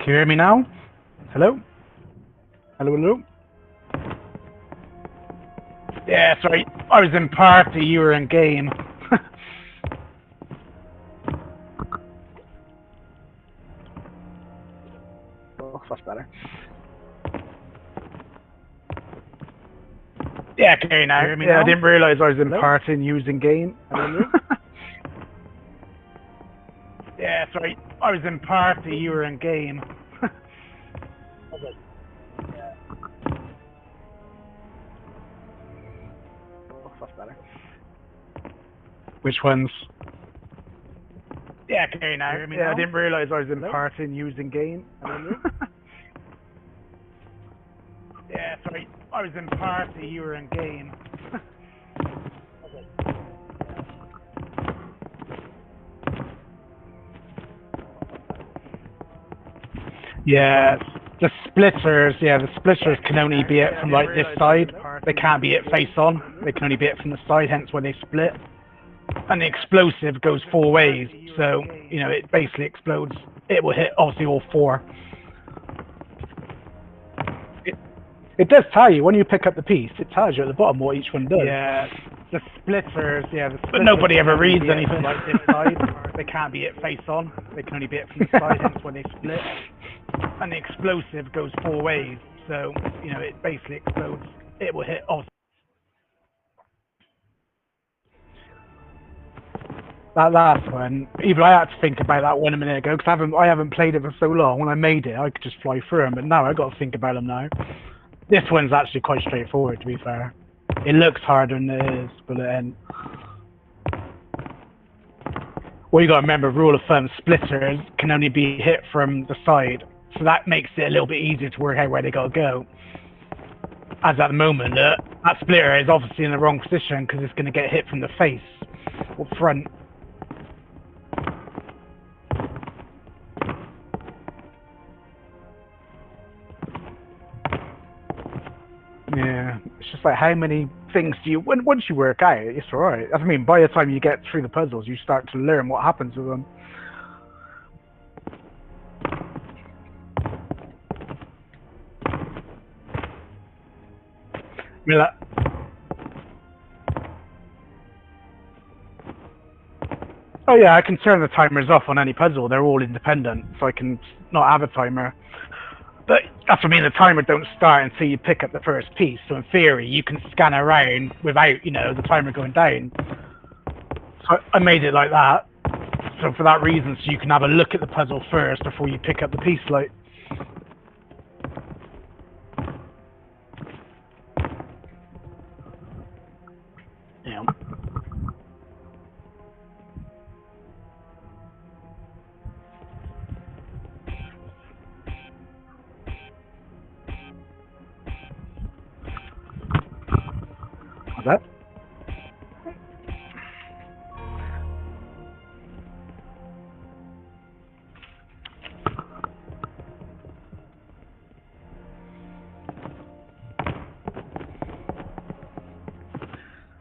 Can you hear me now? Hello? Hello, hello? Yeah, sorry. I was in party, you were in game. Oh, that's better. Yeah, I can hear you now. I didn't realise I was in party and you was in game. Hello? Yeah, sorry. I was in party, you were in game. Okay. Yeah. Oh, that's better. Which ones? Yeah, I can hear you now. I didn't realise I was in party and you was in game. Yeah, sorry. I was in party, you were in game. Okay. Yeah, the splitters can only be it from like this side. They can't be it face on. They can only be it from the side, hence when they split. And the explosive goes 4 ways, so, you know, it basically explodes. It will hit, obviously, all 4. It does tell you, when you pick up the piece, it tells you at the bottom what each one does. Yeah, the splitters, but nobody ever reads anything like this side. They can't be it face on. They can only be it from the side, hence when they split. And the explosive goes 4 ways, so, you know, it basically explodes. It will hit, obviously. That last one, even I had to think about that one a minute ago, because I haven't played it for so long. When I made it, I could just fly through them, but now I've got to think about them now. This one's actually quite straightforward, to be fair. It looks harder than it is, but then... Well, you got to remember, rule of thumb, splitters can only be hit from the side, so that makes it a little bit easier to work out where they got to go. As at the moment, that splitter is obviously in the wrong position, because it's going to get hit from the face, or front. Yeah, it's just like how many things do you... Once you work out, it's alright. I mean, by the time you get through the puzzles, you start to learn what happens with them. Oh yeah, I can turn the timers off on any puzzle. They're all independent, so I can not have a timer. But that's what I mean, the timer don't start until you pick up the first piece. So in theory, you can scan around without, you know, the timer going down. So I made it like that. So for that reason, so you can have a look at the puzzle first before you pick up the piece, like. Yeah. What's that?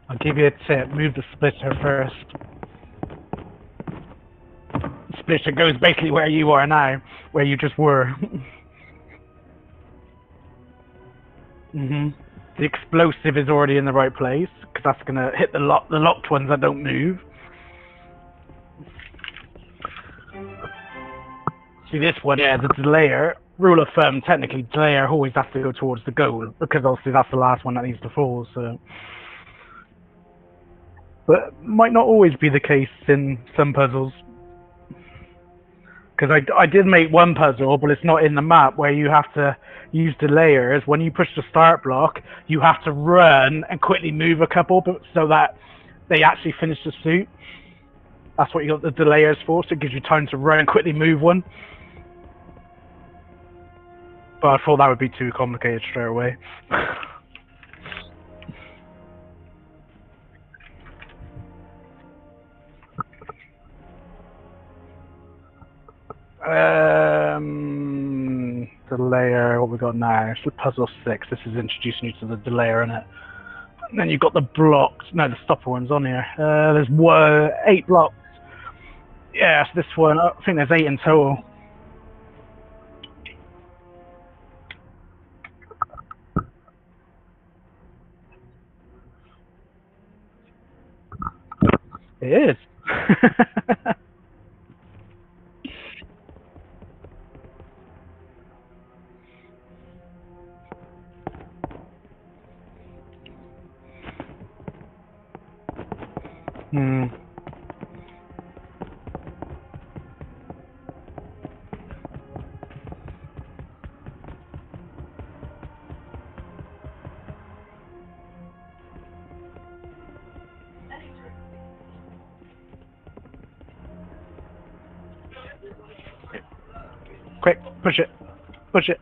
I'll give you a tip, move the splitter first. The splitter goes basically where you are now, where you just were. The explosive is already in the right place, because that's going to hit the locked ones that don't move. See this one, yeah, the delayer, rule of thumb, technically delayer always has to go towards the goal, because obviously that's the last one that needs to fall, so... But might not always be the case in some puzzles. Because I did make one puzzle, but it's not in the map, where you have to use the layers. When you push the start block, you have to run and quickly move a couple, so that they actually finish the suit. That's what you got the delayers for, so it gives you time to run and quickly move one. But I thought that would be too complicated straight away. Delayer, what we got now? It's the puzzle 6. This is introducing you to the delayer in it. And then you've got the blocks. No, the stopper one's on here. There's 8 blocks. Yeah, so this one, I think there's 8 in total. Hmm. Quick, push it. Push it.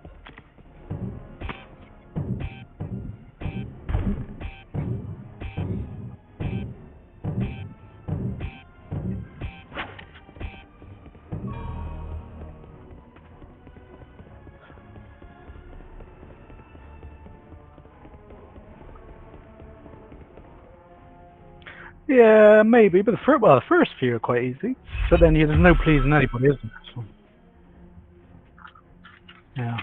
Yeah, maybe, but the first few are quite easy. But then there's no pleasing anybody, isn't there? So, yeah.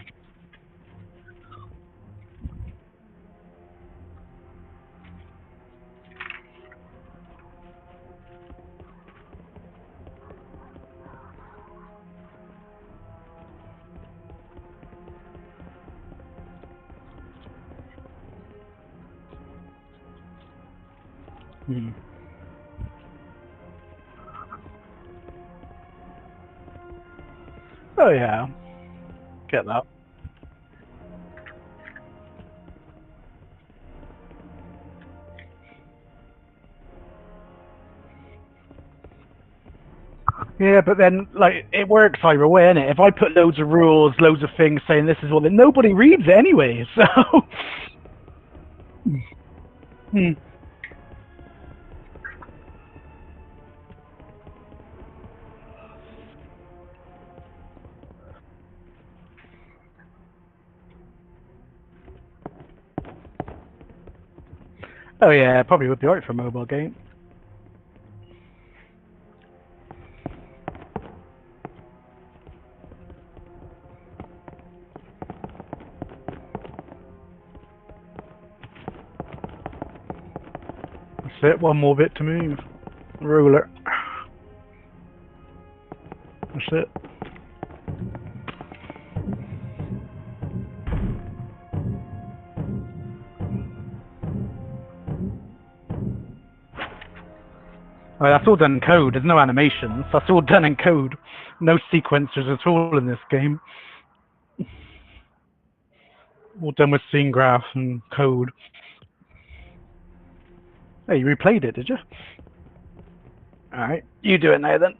Hmm. Oh yeah, get that. Yeah, but then like it works either way, innit? If I put loads of rules, loads of things saying this is what, then nobody reads it anyway. So. Hmm. Oh yeah, probably would be alright for a mobile game. That's it. One more bit to move. Ruler. That's it. Oh, that's all done in code. There's no animations. That's all done in code. No sequencers at all in this game. All done with scene graph and code. Hey, you replayed it, did you? Alright, you do it now then.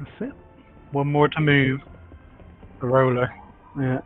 That's it. One more to move. The roller. Yeah.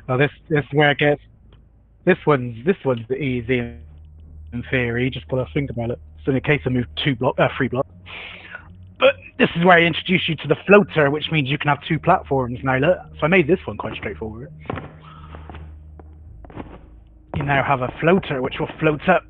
Well, this where it gets. This one's the easy in theory. You just gotta think about it. So in the case I move 3 blocks. But this is where I introduce you to the floater, which means you can have 2 platforms now. Look, so I made this one quite straightforward. you now have a floater which will float up.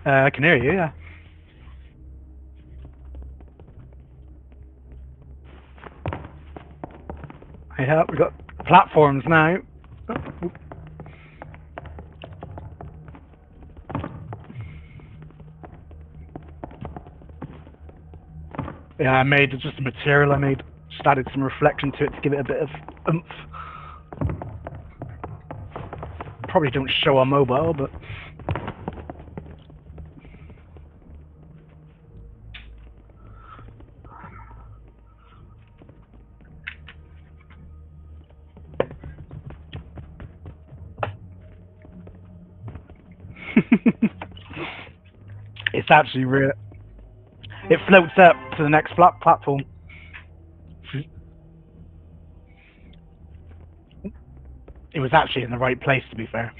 I can hear you, yeah. Yeah, we've got platforms now. Yeah, I made just a material I made. Just added some reflection to it to give it a bit of oomph. Probably don't show on mobile, but it's actually real. It floats up to the next platform. It was actually in the right place, to be fair.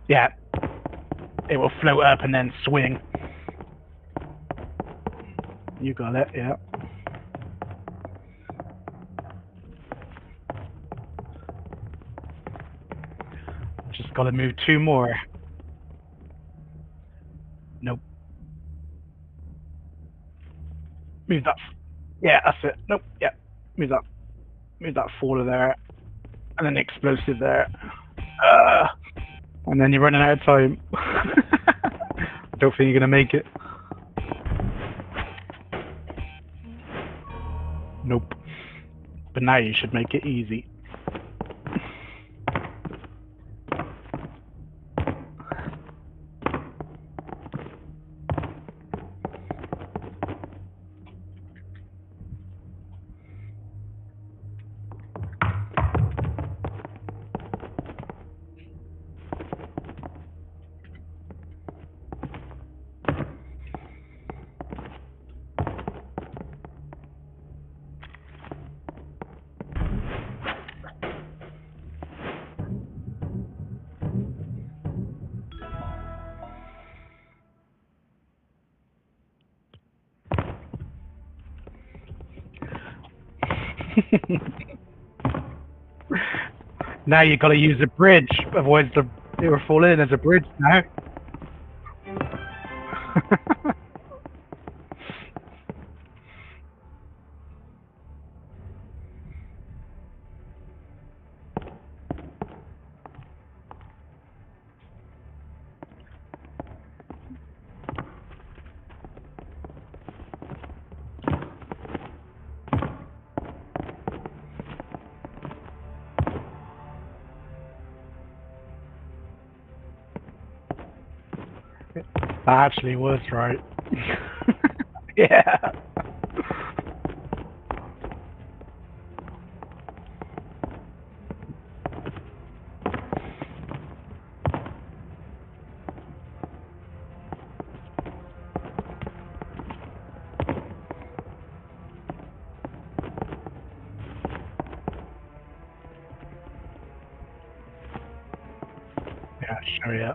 Yeah, it will float up and then swing. You got it, yeah. Just got to move 2 more. Nope. Move that. Yeah, that's it. Nope. Yeah. Move that. Move that forward there, and then the explosive there. And then you're running out of time. Don't think you're gonna make it. Nope. But now you should make it easy. Now you got to use a bridge, otherwise it will fall in as a bridge now. That actually was right. Yeah. Yeah, sure, yeah.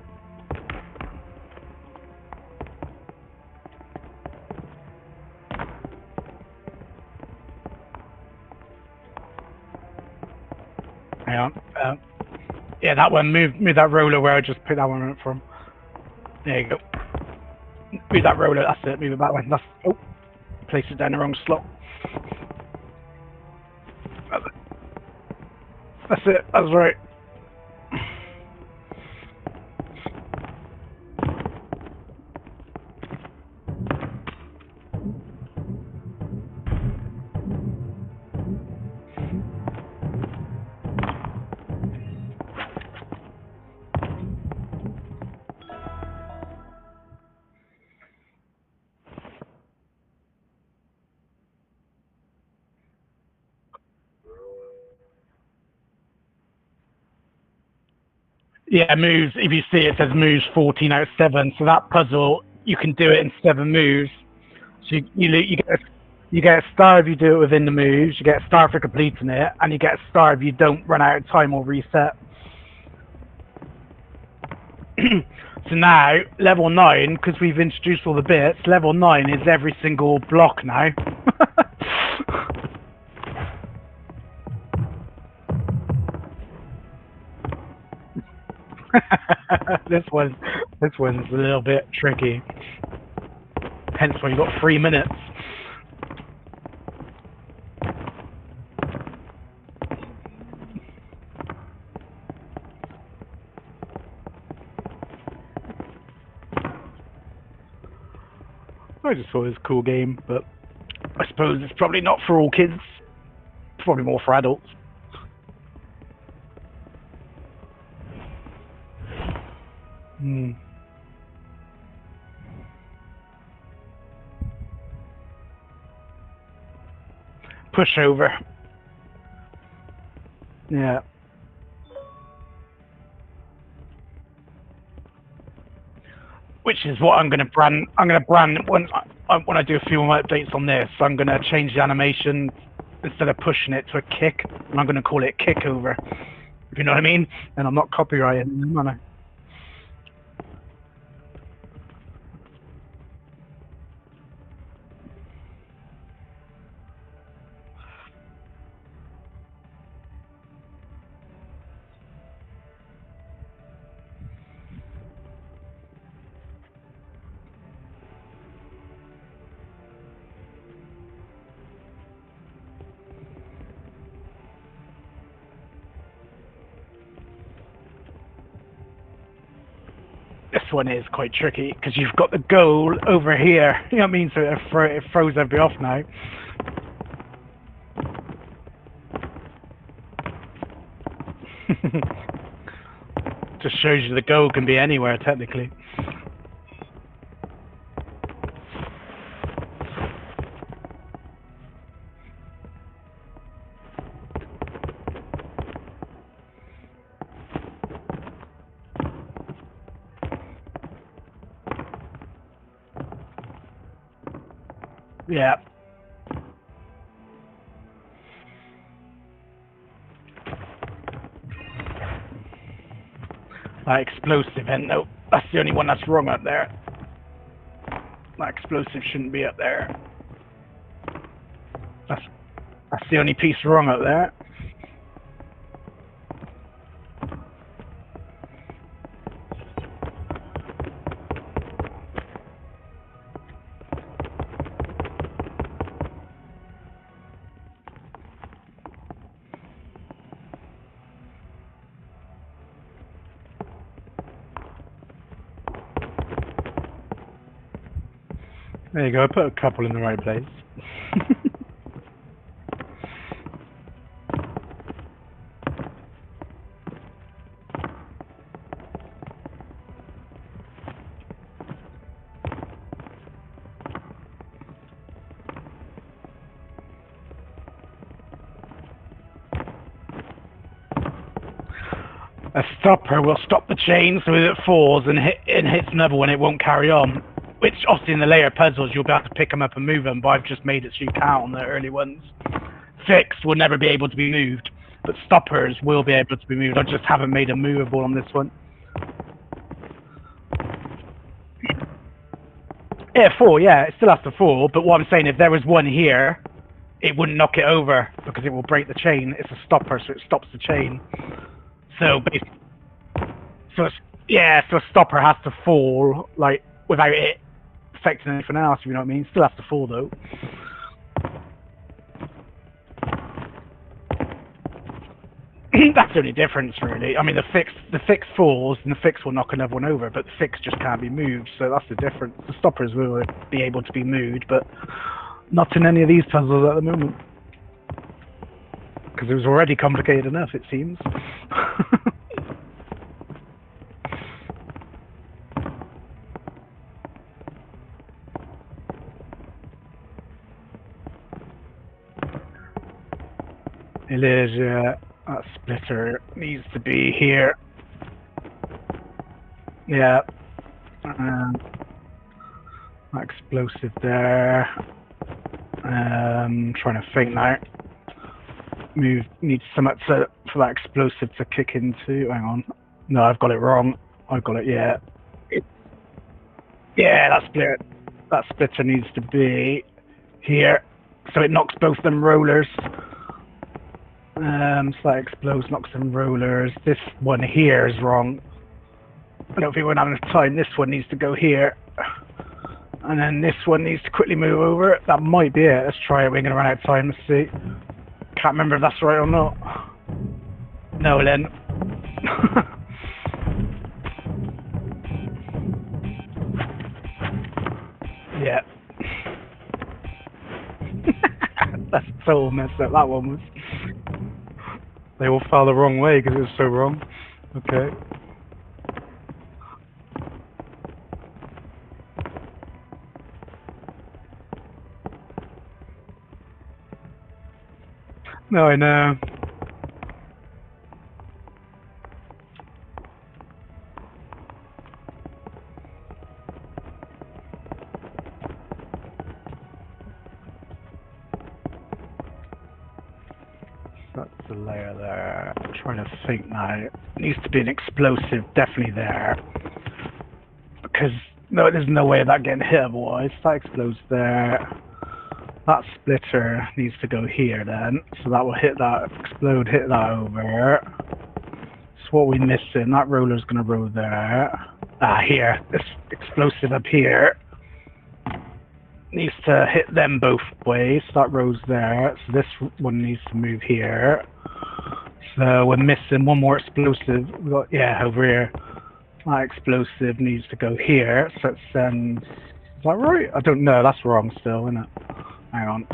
Hang on. Yeah, that one. Move that roller where I just picked that one up from. There you go. Move that roller. That's it. Move it that way. That's. Oh, place it down the wrong slot. That's it. That's right. Yeah, moves. If you see it says moves 14 out of 7, so that puzzle you can do it in 7 moves. So you get a star if you do it within the moves. You get a star for completing it, and you get a star if you don't run out of time or reset. So now, level 9, because we've introduced all the bits, level 9 is every single block now. this one's a little bit tricky. Hence why you got 3 minutes. I just thought it was a cool game, but I suppose it's probably not for all kids. It's probably more for adults. Pushover. Yeah. Which is what I'm going to brand. I'm going to brand when I do a few more updates on this. I'm going to change the animation instead of pushing it to a kick, and I'm going to call it kickover. If you know what I mean. And I'm not copyrighting them, am I? This one is quite tricky because you've got the goal over here. You know what I mean? So it throws everybody off now. Just shows you the goal can be anywhere technically. Yeah. That explosive end, though. That's the only one that's wrong up there. That explosive shouldn't be up there. That's the only piece wrong up there. There you go, I put a couple in the right place. A stopper will stop the chain so that it falls and hits another one, it won't carry on. Which, obviously, in the later puzzles, you'll be able to pick them up and move them, but I've just made it so you can't on the early ones. Fixed will never be able to be moved, but stoppers will be able to be moved. I just haven't made them movable on this one. Yeah, fall, yeah, it still has to fall, but what I'm saying, if there was one here, it wouldn't knock it over, because it will break the chain. It's a stopper, so it stops the chain. So, basically, so a stopper has to fall, like, without it affecting anything else, if you know what I mean. Still has to fall though. That's the only difference, really. I mean, the fix falls, and the fix will knock another one over, but the fix just can't be moved. So that's the difference. The stoppers will be able to be moved, but not in any of these puzzles at the moment, because it was already complicated enough, it seems. It is, that splitter needs to be here. Yeah. That explosive there. Trying to think now. Need something for that explosive to kick into. Hang on. No, I've got it wrong. I've got it, yeah. Yeah, that splitter needs to be here. So it knocks both them rollers. So that explodes, knocks them rollers. This one here is wrong. I don't think we're having enough time. This one needs to go here. And then this one needs to quickly move over. That might be it. Let's try it. We're going to run out of time. Let's see. Can't remember if that's right or not. No, then. Yeah. That's so messed up. That one was. They all fell the wrong way because it was so wrong. Okay. No, I know. That's the layer there. I'm trying to think now. It needs to be an explosive, definitely there. Because no, there's no way of that getting hit otherwise. That explodes there. That splitter needs to go here then. So that will hit that, explode, hit that over. So what we're missing, that roller's going to roll there. Ah, here. This explosive up here needs to hit them both ways. That rows there. So this one needs to move here. So we're missing one more explosive. We've got, yeah, over here. That explosive needs to go here. So it sends... Is that right? I don't know. That's wrong still, isn't it? Hang on.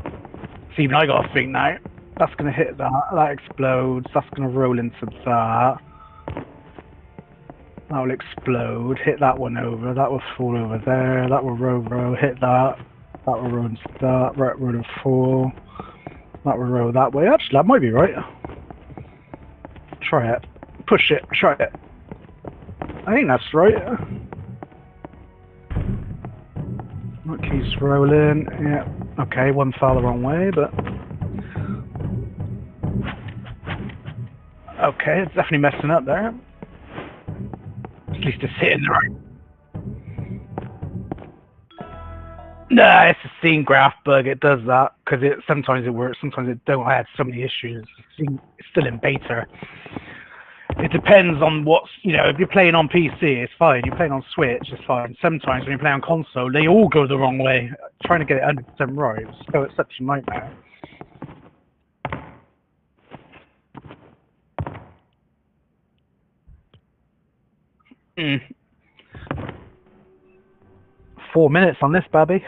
See, even I got to think now. That's going to hit that. That explodes. That's going to roll into that. That will explode. Hit that one over. That will fall over there. That will row. Hit that. That will roll into that. That will fall. That will roll that way. Actually, that might be right. Try it. Push it. Try it. I think that's right. That keeps rolling. Yeah. Okay, one fell the wrong way, but... Okay, it's definitely messing up there. At least it's hitting the right... Nah, it's a scene graph bug. It does that, because sometimes it works, sometimes it don't. I had so many issues. It's still in beta. It depends on what's, if you're playing on PC, it's fine. You're playing on Switch, it's fine. Sometimes when you play on console, they all go the wrong way. Trying to get it 100% right, so it's such a nightmare. Mm. 4 minutes on this, baby.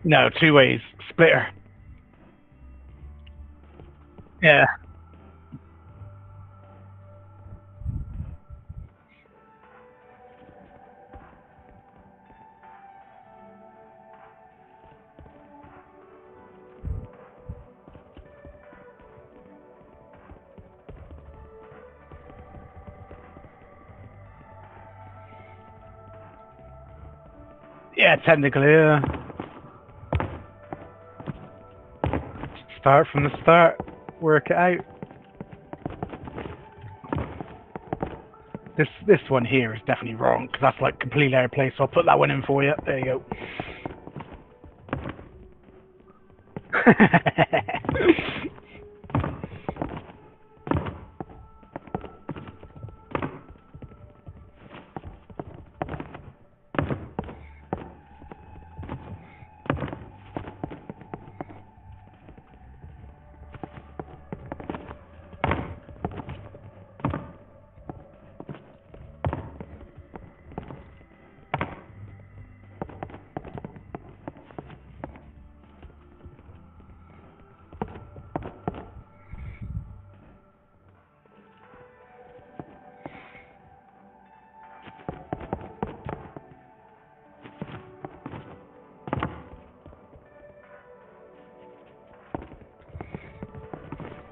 No, 2 ways. Splitter. Yeah. Yeah, technically, yeah. Start from the start. Work it out. This one here is definitely wrong, because that's like completely out of place, so I'll put that one in for you. There you go.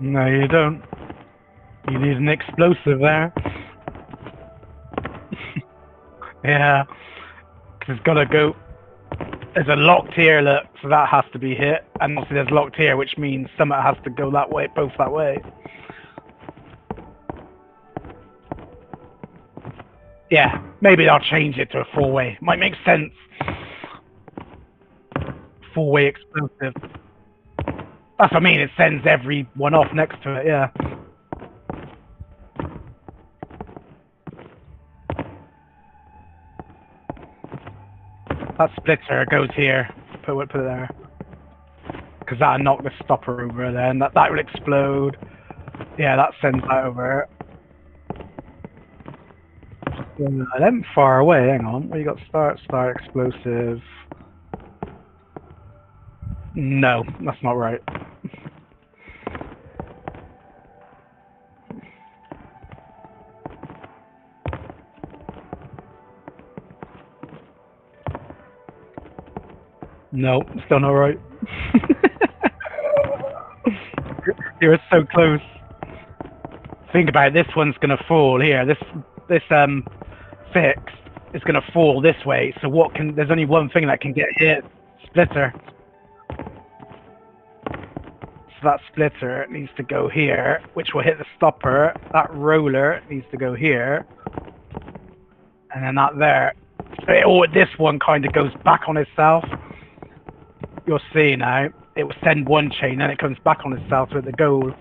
No, you don't. You need an explosive there. Yeah, because it's gotta go. There's a locked here, look, so that has to be hit. And also there's locked here, which means something has to go that way, both that way. Yeah, maybe I'll change it to a four-way. Might make sense. Four-way explosive. That's what I mean, it sends every one off next to it, yeah. That splitter goes here. Put it there. Because that'll knock the stopper over then. That will explode. Yeah, that sends that over. Them far away, hang on. Where you got start, explosive. No, that's not right. No, still not right. You're so close. Think about it, this one's gonna fall here. This fixed is gonna fall this way. So what can? There's only one thing that can get hit. Splitter. So that splitter needs to go here, which will hit the stopper. That roller needs to go here, and then that there. Or this one kind of goes back on itself. You'll see now. It will send one chain, then it comes back on itself with the goal.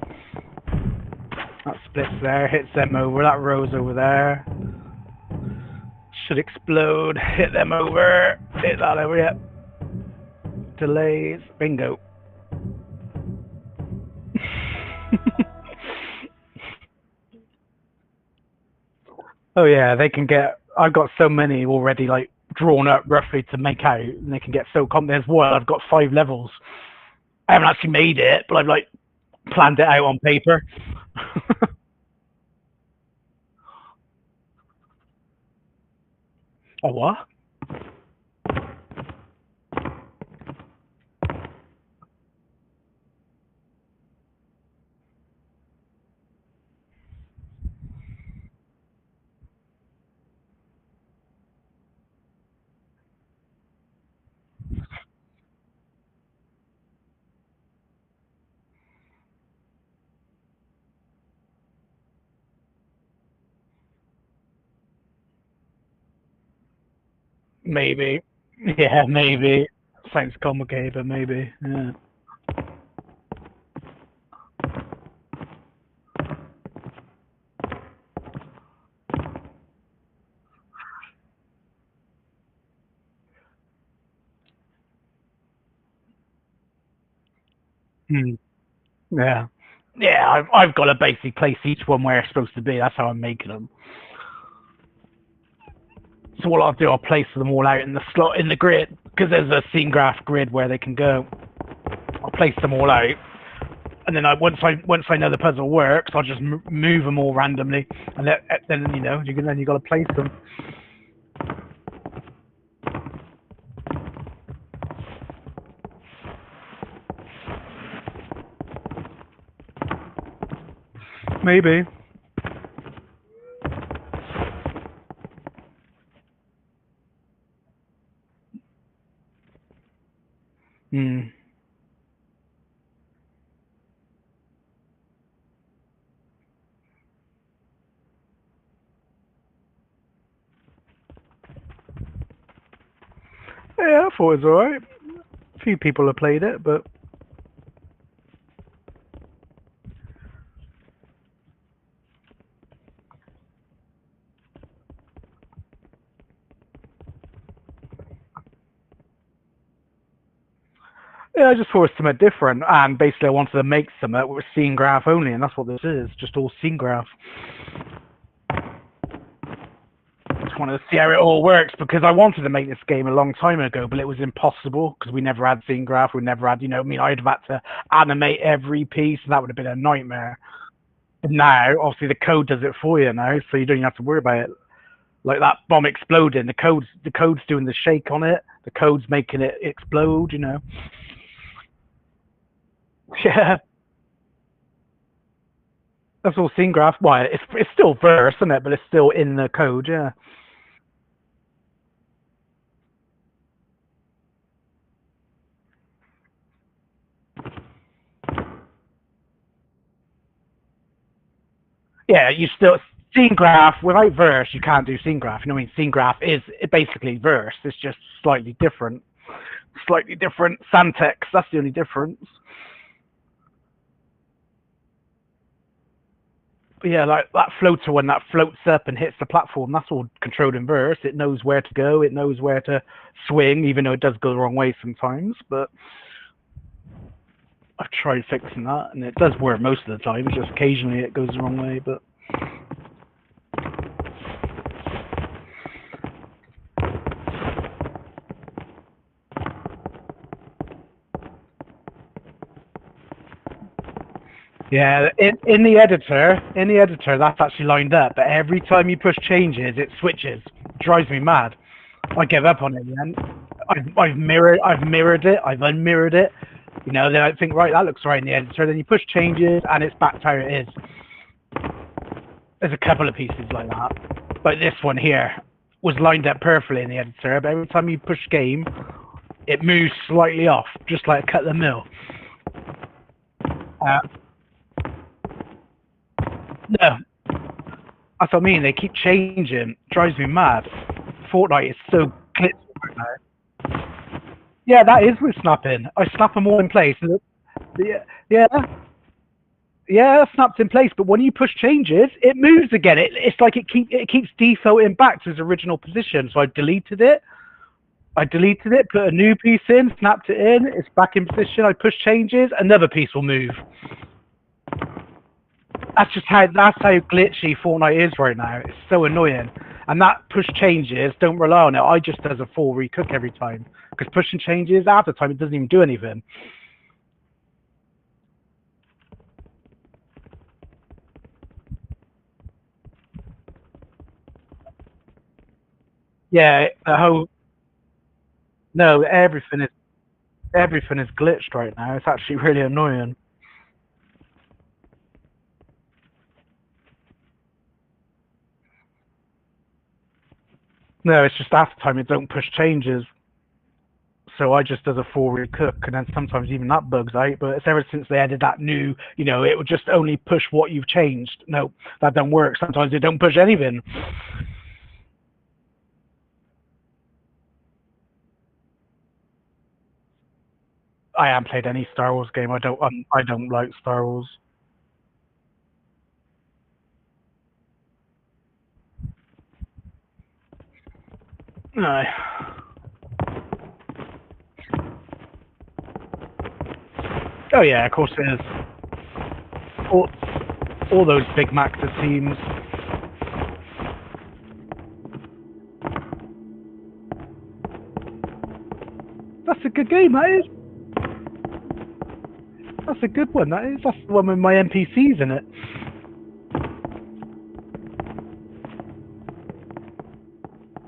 That splits there, hits them over. That row's over there. Should explode. Hit them over. Hit that over, yet. Delays. Bingo. Oh yeah, they can get. I've got so many already, like drawn up roughly to make out, and they can get so There's one. I've got 5 levels. I haven't actually made it, but I've like planned it out on paper. Oh what? Maybe. Yeah, maybe. Sounds complicated, but maybe. Yeah. Hmm. Yeah. Yeah, I've got to basically place each one where it's supposed to be. That's how I'm making them. So what I'll do, I'll place them all out in the slot in the grid because there's a scene graph grid where they can go. I'll place them all out, and then once I know the puzzle works, I'll just move them all randomly, and then you got to place them. Maybe. Hmm. Yeah, I thought it was alright. A few people have played it, but yeah, I just thought it was something different. And basically, I wanted to make something with scene graph only, and that's what this is. Just all scene graph. Just wanted to see how it all works because I wanted to make this game a long time ago, but it was impossible because we never had scene graph. We never had, I'd have had to animate every piece, and that would have been a nightmare. But now, obviously, the code does it for you now, so you don't even have to worry about it. Like that bomb exploding, the code's doing the shake on it. The code's making it explode. Yeah. That's all scene graph. Well, it's still verse, isn't it? But it's still in the code, yeah. Yeah, you still scene graph without verse. You can't do scene graph. You know what I mean? Scene graph is basically verse. It's just slightly different syntax. That's the only difference. But yeah, like that floater when that floats up and hits the platform, that's all controlled in verse. It knows where to go. It knows where to swing, even though it does go the wrong way sometimes. But I've tried fixing that, and it does work most of the time. It's just occasionally it goes the wrong way. But yeah, in the editor, that's actually lined up. But every time you push changes, it switches. It drives me mad. I give up on it then. I've mirrored it, I've unmirrored it. You know, then I think, right, that looks right in the editor. Then you push changes, and it's back to how it is. There's a couple of pieces like that, but this one here was lined up perfectly in the editor. But every time you push game, it moves slightly off, just like cut the mill. Uh, no, that's what I mean. They keep changing. It drives me mad. Fortnite is so glitchy right now. Yeah, that is with snapping. I snap them all in place. Yeah, yeah, yeah, snapped in place. But when you push changes, it moves again. It's like it keeps defaulting back to its original position. So I deleted it, put a new piece in, snapped it in. It's back in position. I push changes, another piece will move. That's how glitchy Fortnite is right now. It's so annoying. And that push changes don't rely on it. I just does a full recook every time because pushing changes half the time it doesn't even do anything. Yeah, the whole no, everything is glitched right now. It's actually really annoying. No, it's just half the time it don't push changes. So I just does a full recook, and then sometimes even that bugs out. But it's ever since they added that new, it would just only push what you've changed. No, that don't work. Sometimes it don't push anything. I haven't played any Star Wars game. I don't like Star Wars. No. Oh yeah, of course it is. All, all those Big Mac teams. That's a good game. That is. That's a good one. That is. That's the one with my NPCs in it.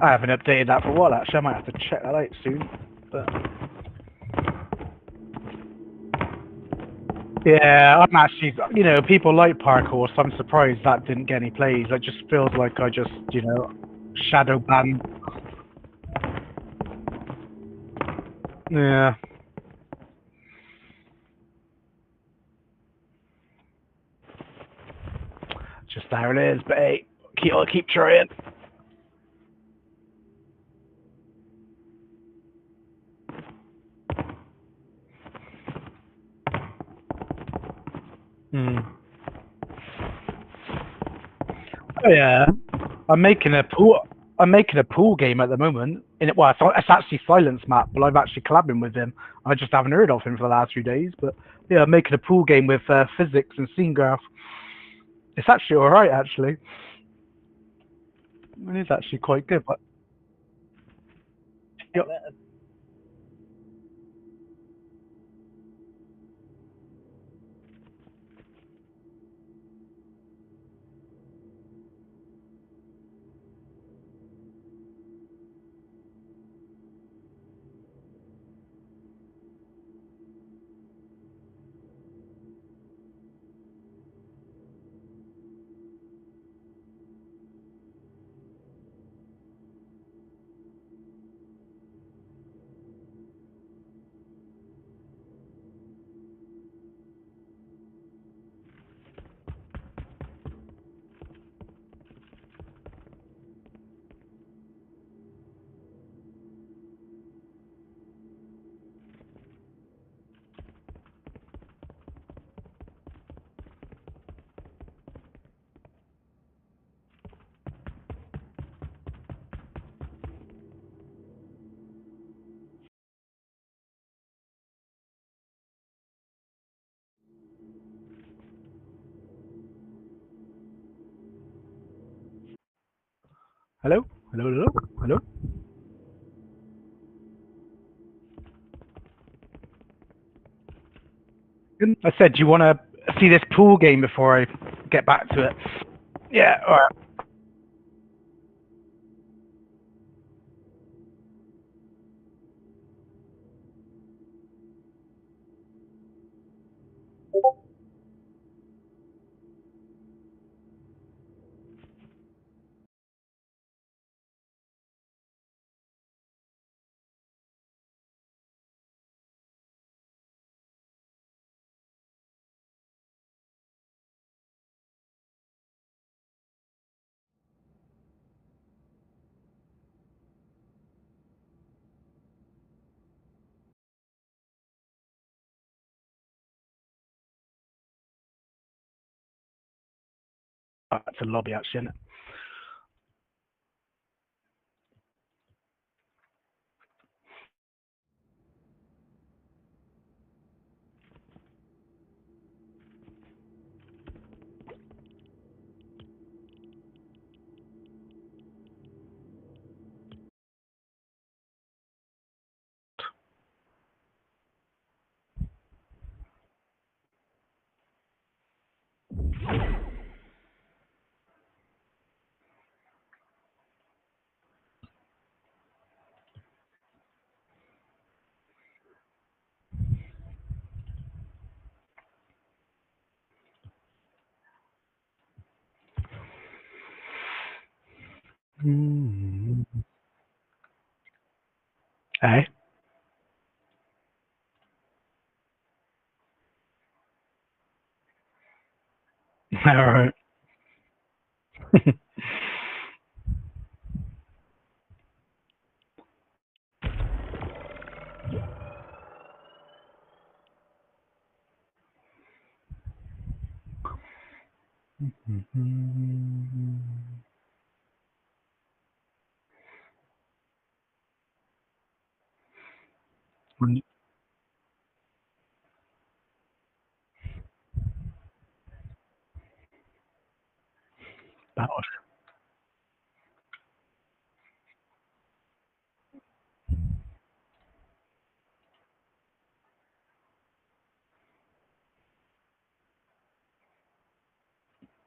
I haven't updated that for a while. Actually, I might have to check that out soon. But yeah, I'm actually, people like parkour, so I'm surprised that didn't get any plays. It just feels like I just, shadow banned. Yeah, just how it is. But hey, I'll keep trying. Hmm. Oh yeah, I'm making a pool. I'm making a pool game at the moment. Well, it's actually Silence Map, but I've actually collabing with him. I just haven't heard of him for the last few days. But yeah, I'm making a pool game with physics and scene graph. It's actually all right, actually. It is actually quite good. But yeah, Hello? Hello, hello, hello? I said, do you want to see this pool game before I get back to it? Yeah, alright. It's a lobby, actually, isn't it? Hey? Alright.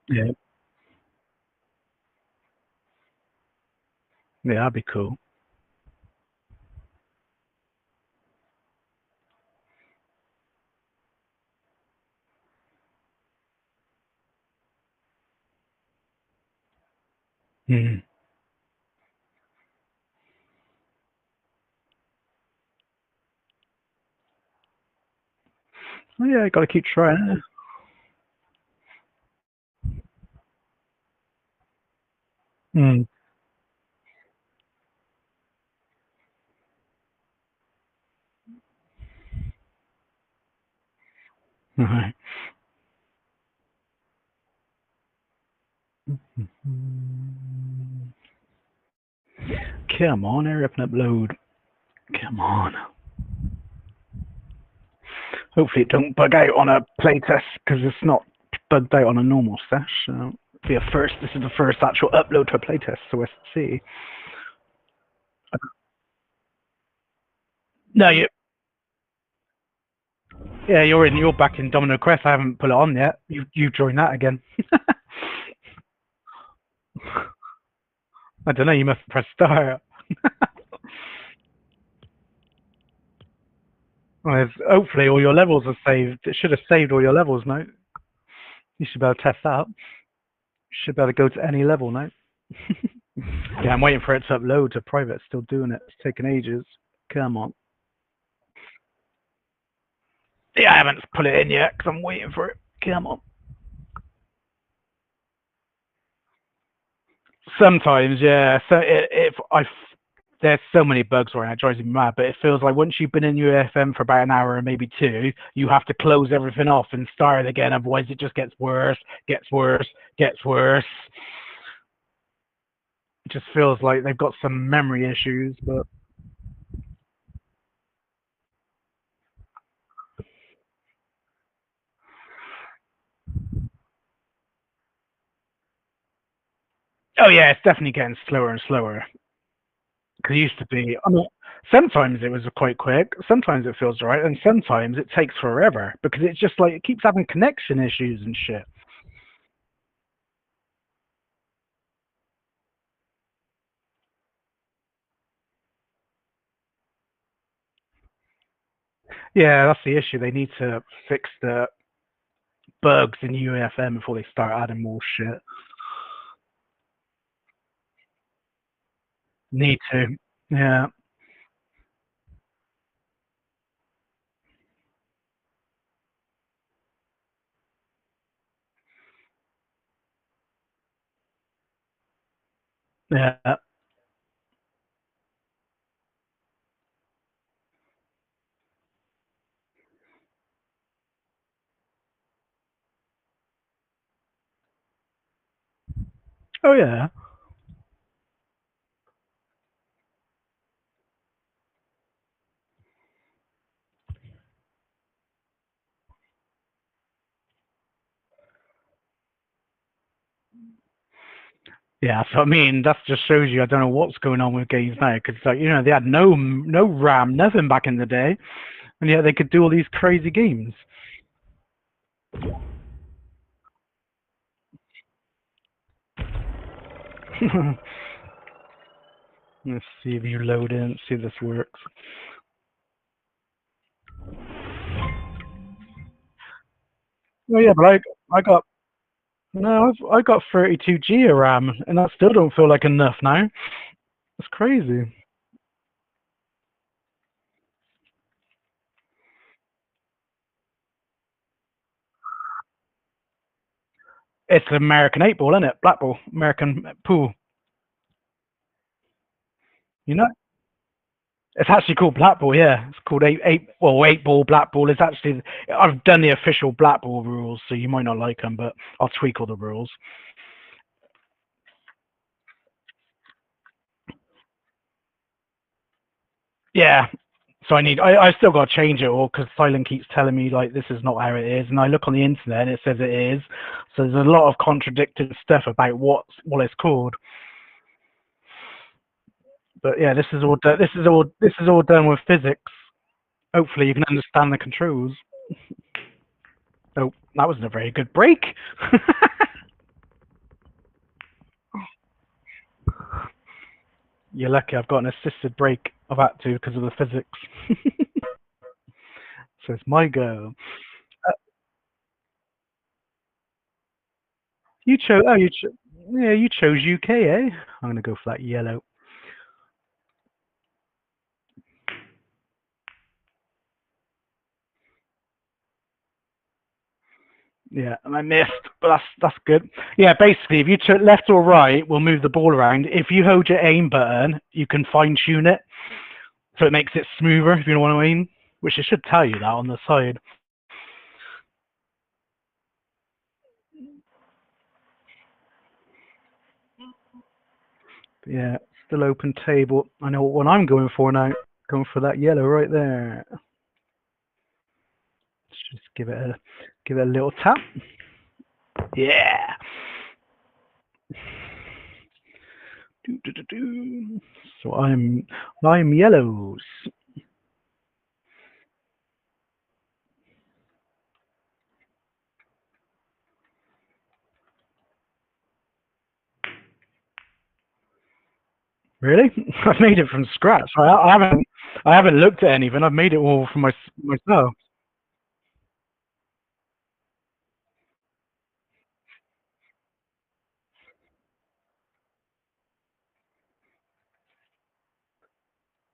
Yeah, yeah, that'd be cool. Mm. Oh, yeah, gotta keep trying. Mm. Alright. Come on, hurry up and upload. Come on. Hopefully it don't bug out on a playtest, because it's not bugged out on a normal sesh. So be a first. This is the first actual upload to a playtest, so let's see. No, yeah, you're in. You're back in Domino Quest. I haven't put it on yet. You join that again. I don't know. You must press start. Well, hopefully all your levels are saved. It should have saved all your levels, no? You should be able to test that out. You should be able to go to any level now. Yeah, I'm waiting for it to upload to private. It's still doing it. It's taking ages. Come on. Yeah, I haven't put it in yet because I'm waiting for it. Come on. Sometimes, yeah. So if I there's so many bugs right now, it drives me mad. But it feels like once you've been in UFM for about an hour or maybe two, you have to close everything off and start again. Otherwise, it just gets worse, gets worse, gets worse. It just feels like they've got some memory issues. But Oh yeah, it's definitely getting slower and slower. Because it used to be. I mean, sometimes it was quite quick. Sometimes it feels right, and sometimes it takes forever because it's just like it keeps having connection issues and shit. Yeah, that's the issue. They need to fix the bugs in UEFM before they start adding more shit. Need to. Yeah. Yeah. Oh yeah. Yeah, so I mean, that just shows you I don't know what's going on with games now because like they had no RAM, nothing back in the day, and yet they could do all these crazy games. Let's see if you load in, see if this works. Oh yeah, but I got no, I got 32 GB of RAM, and that still don't feel like enough now. It's crazy. It's American 8 ball, isn't it? Black ball, American pool. You know, it's actually called black ball. Yeah, it's called well, 8 ball, black ball. It's actually I've done the official black ball rules, so you might not like them, but I'll tweak all the rules. Yeah. So I still got to change it all because Silent keeps telling me like this is not how it is, and I look on the internet and it says it is. So there's a lot of contradicting stuff about what it's called. But yeah, this is all done with physics. Hopefully, you can understand the controls. Oh, that wasn't a very good break. You're lucky. I've got an assisted break. I've had to because of the physics. So it's my go. Uh, you chose. Oh, yeah, you chose UK, eh? I'm gonna go for that yellow. Yeah, and I missed, but that's good. Yeah, basically, if you took left or right, we'll move the ball around. If you hold your aim button, you can fine tune it, so it makes it smoother. If you know what I mean, which it should tell you that on the side. But yeah, still open table. I know what I'm going for now. Going for that yellow right there. Let's just give it a little tap. Yeah. Do, do, do, do. So I'm yellows. Really? I've made it from scratch. I haven't looked at anything. I've made it all for myself.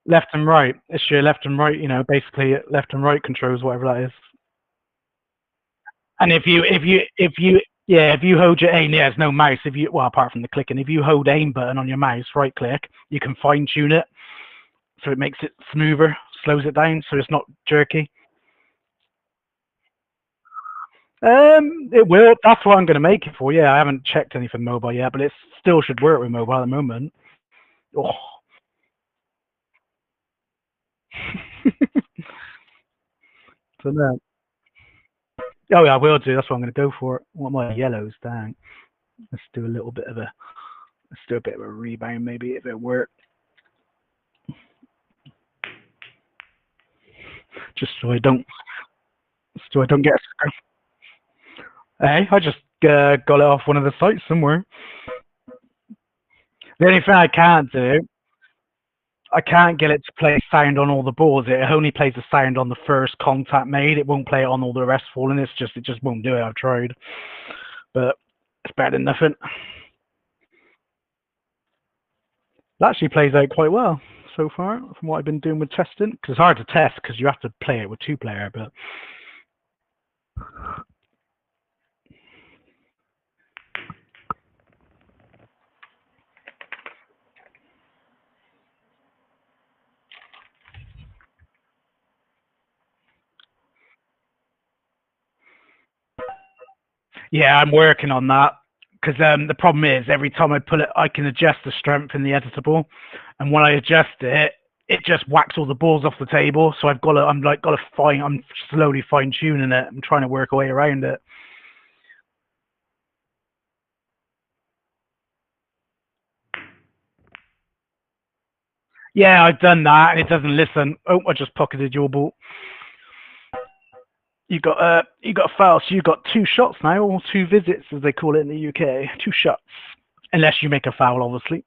Left and right. It's your left and right. Basically left and right controls whatever that is. And if you hold your aim, yeah, there's no mouse. If you well, apart from the clicking, if you hold aim button on your mouse, right click, you can fine tune it so it makes it smoother, slows it down, so it's not jerky. It will. That's what I'm going to make it for. Yeah, I haven't checked anything mobile yet, but it still should work with mobile at the moment. Oh, so no. Oh yeah, I will do. That's what I'm going to go for. What my yellows down. Let's do a little bit of a Let's do a bit of a rebound, maybe, if it works. Just so I don't get. Hey, I just got it off one of the sites somewhere. The only thing I can't do, I can't get it to play sound on all the balls. It only plays the sound on the first contact made. It won't play it on all the rest falling. It just won't do it. I've tried, but it's better than nothing. It actually plays out quite well so far from what I've been doing with testing. Because it's hard to test because you have to play it with two-player, but yeah, I'm working on that. Because the problem is, every time I pull it, I can adjust the strength in the editable, and when I adjust it, it just whacks all the balls off the table. So I'm slowly fine tuning it. I'm trying to work a way around it. Yeah, I've done that, and it doesn't listen. Oh, I just pocketed your ball. You got a foul, so you got 2 shots now, or 2 visits, as they call it in the UK. 2 shots, unless you make a foul, obviously.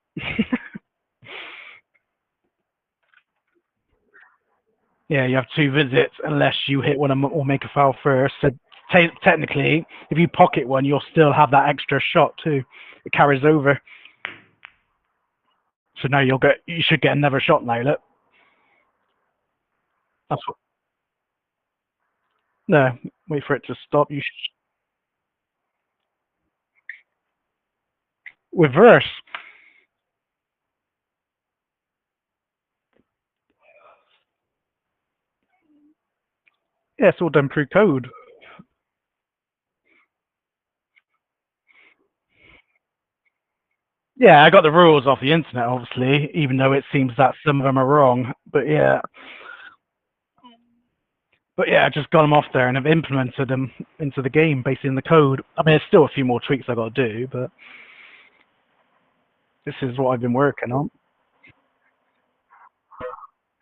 Yeah, you have 2 visits unless you hit one or make a foul first. So technically, if you pocket one, you'll still have that extra shot too. It carries over. So now you should get another shot now. Look, that's what. No, wait for it to stop. Reverse. Yeah, it's all done through code. Yeah, I got the rules off the internet, obviously, even though it seems that some of them are wrong. But yeah, I just got them off there and I've implemented them into the game, basically in the code. I mean, there's still a few more tweaks I got to do, but this is what I've been working on.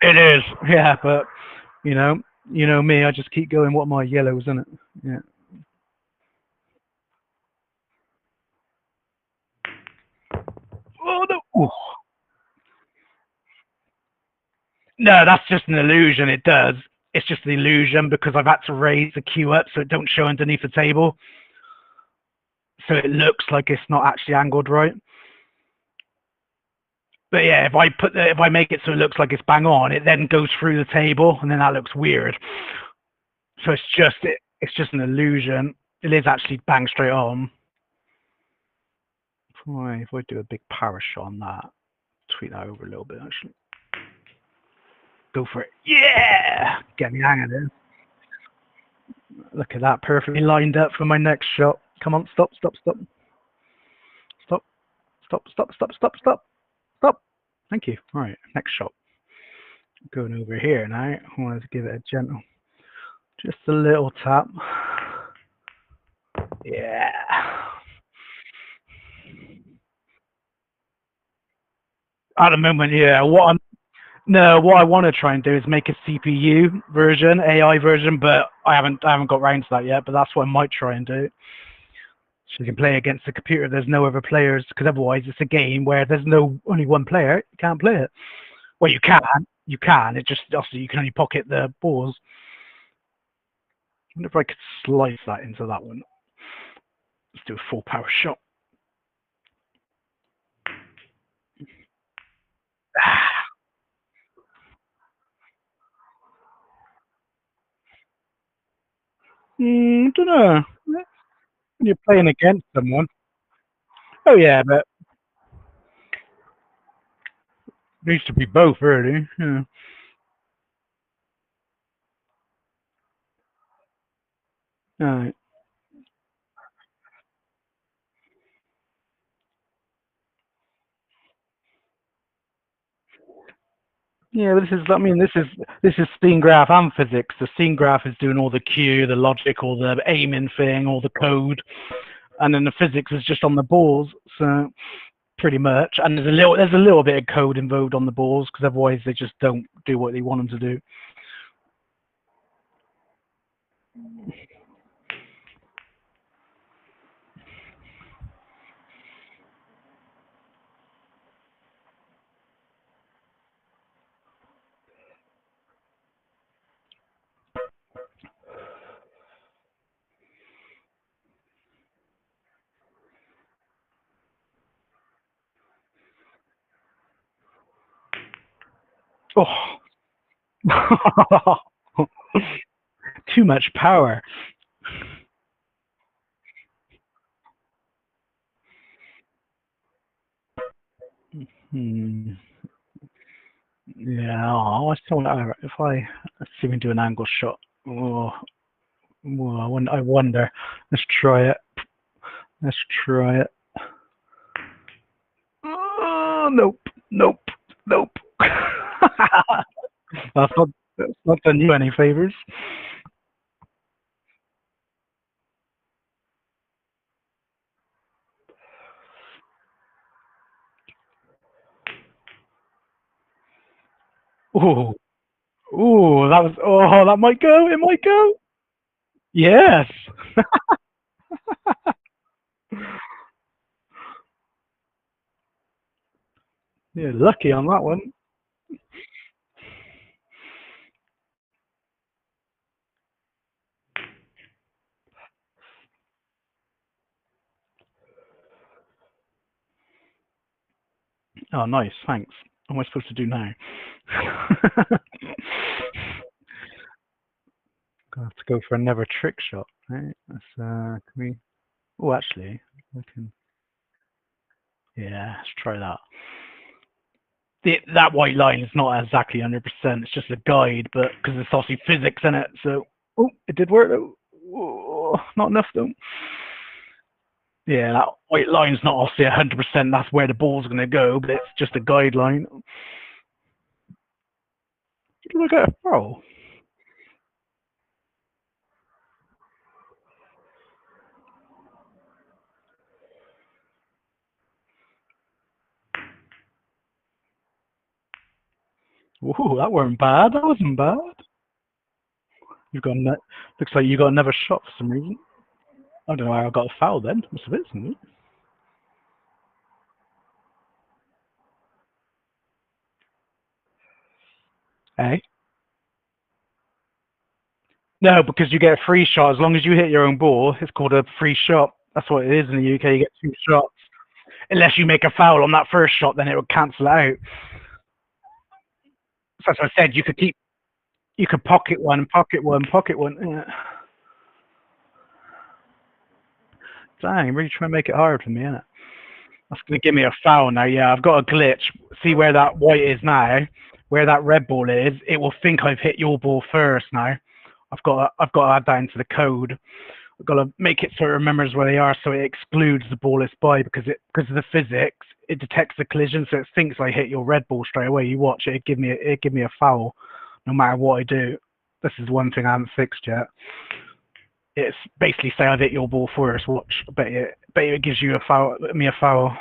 It is, yeah, but you know, you know me, I just keep going. What are my yellows, isn't it? Yeah. Oh no! Ooh. No, that's just an illusion. It does. It's just an illusion because I've had to raise the queue up so it don't show underneath the table, so it looks like it's not actually angled right. But yeah, if I make it so it looks like it's bang on, it then goes through the table, and then that looks weird. So it's just an illusion. It is actually bang straight on. If I do a big power shot on that, tweak that over a little bit actually. Go for it. Yeah! Get me hang of this. Look at that, perfectly lined up for my next shot. Come on, stop, stop, stop. Stop, stop, stop, stop, stop, stop, stop. Thank you. All right, next shot. Going over here now. I wanted to give it a gentle, just a little tap. Yeah. At the moment, yeah. What I want to try and do is make a CPU version, AI version, but I haven't got round to that yet. But that's what I might try and do. So you can play against the computer. There's no other players because otherwise it's a game where there's only one player. You can't play it. Well, you can. You can. It just also you can only pocket the balls. I wonder if I could slice that into that one. Let's do a full power shot. Don't know. When you're playing against someone. Oh yeah, but it needs to be both, really. Yeah. Right. Yeah, but this is scene graph and physics. The scene graph is doing all the cue, the logic, all the aiming thing, all the code, and then the physics is just on the balls. So pretty much. And there's a little bit of code involved on the balls because otherwise they just don't do what they want them to do. Oh, too much power. Hmm. Yeah, I still if let's see if we can do an angle shot. Oh, oh, I wonder. Let's try it. Let's try it. Oh, nope, nope, nope. That's not done you any favors. Oh, oh, that might go. It might go. Yes. Yeah, lucky on that one. Oh, nice. Thanks. What am I supposed to do now? Gonna have to go for another trick shot. Right? Can we? Oh, actually, we can. Yeah, let's try that. That white line is not exactly 100%. It's just a guide, but because it's obviously physics in it. So, oh, it did work though. Oh, not enough though. Yeah, that white line's not obviously 100%. That's where the ball's going to go, but it's just a guideline. Look at it. Oh, whoa, that weren't bad. That wasn't bad. You've got looks like you got another shot for some reason. I don't know how I got a foul then. Must have been something. Hey, no, because you get a free shot as long as you hit your own ball. It's called a free shot. That's what it is in the UK. You get two shots. Unless you make a foul on that first shot, then it would cancel out. So as I said, you could pocket one, pocket one, pocket one. Yeah. Dang, really trying to make it hard for me, isn't it? That's going to give me a foul now. Yeah, I've got a glitch. See where that white is now, where that red ball is. It will think I've hit your ball first now. I've got to add that into the code. I've got to make it so it remembers where they are, so it excludes the ball it's by because of the physics. It detects the collision, so it thinks I hit your red ball straight away. You watch it, it give me a foul, no matter what I do. This is one thing I haven't fixed yet. It's basically say I've hit your ball first. Watch, bet you it gives you a foul, me a foul.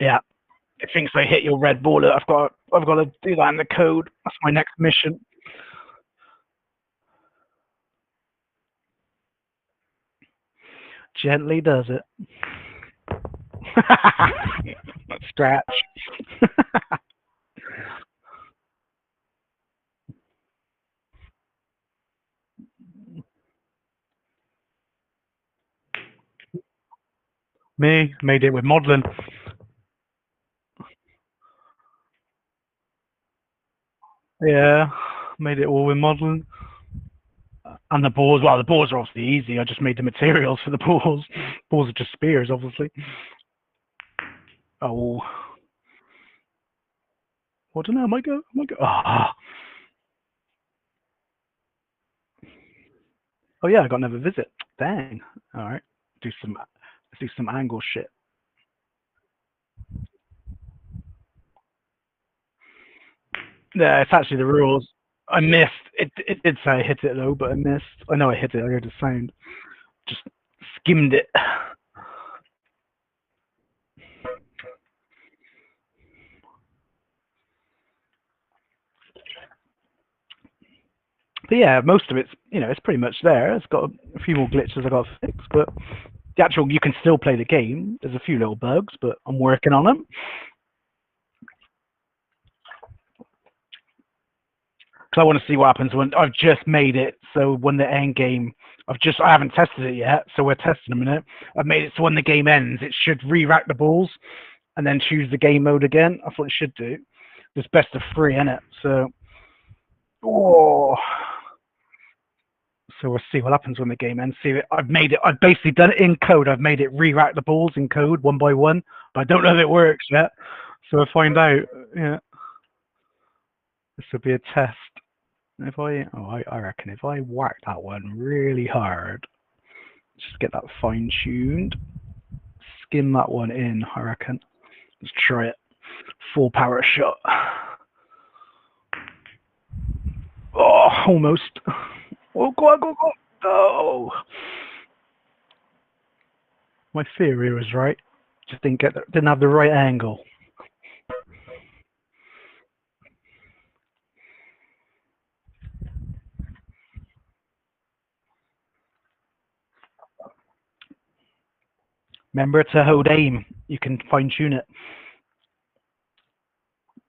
Yeah, it thinks I hit your red ball. I've got to do that in the code. That's my next mission. Gently does it. Scratch. Me made it with modeling. Yeah, made it all with modeling. And the balls, well, the balls are obviously easy. I just made the materials for the balls. Balls are just spears, obviously. Oh, I don't know. Might go. Might go. Oh yeah, I got another visit. Dang. All right. Do some. Let's do some angle shit. Yeah, it's actually the rules. I missed. It did say I hit it though, but I missed. I know I hit it. I heard the sound. Just skimmed it. But yeah, most of it's it's pretty much there. It's got a few more glitches I got to fix, but the actual you can still play the game. There's a few little bugs, but I'm working on them. Because I want to see what happens when I've just made it. So when the end game, I haven't tested it yet, so we're testing a minute. I've made it so when the game ends, it should re-rack the balls and then choose the game mode again. That's what it should do. There's best of three in it, so oh, so we'll see what happens when the game ends. See, I've made it. I've basically done it in code. I've made it re-rack the balls in code one by one, but I don't know if it works yet. So we'll find out. Yeah, this will be a test. If I reckon if I whack that one really hard, just get that fine tuned, skim that one in, I reckon. Let's try it. Full power shot. Oh, almost. Oh, go on, go, go. Oh. My theory was right. Just didn't have the right angle. Remember to hold aim. You can fine tune it.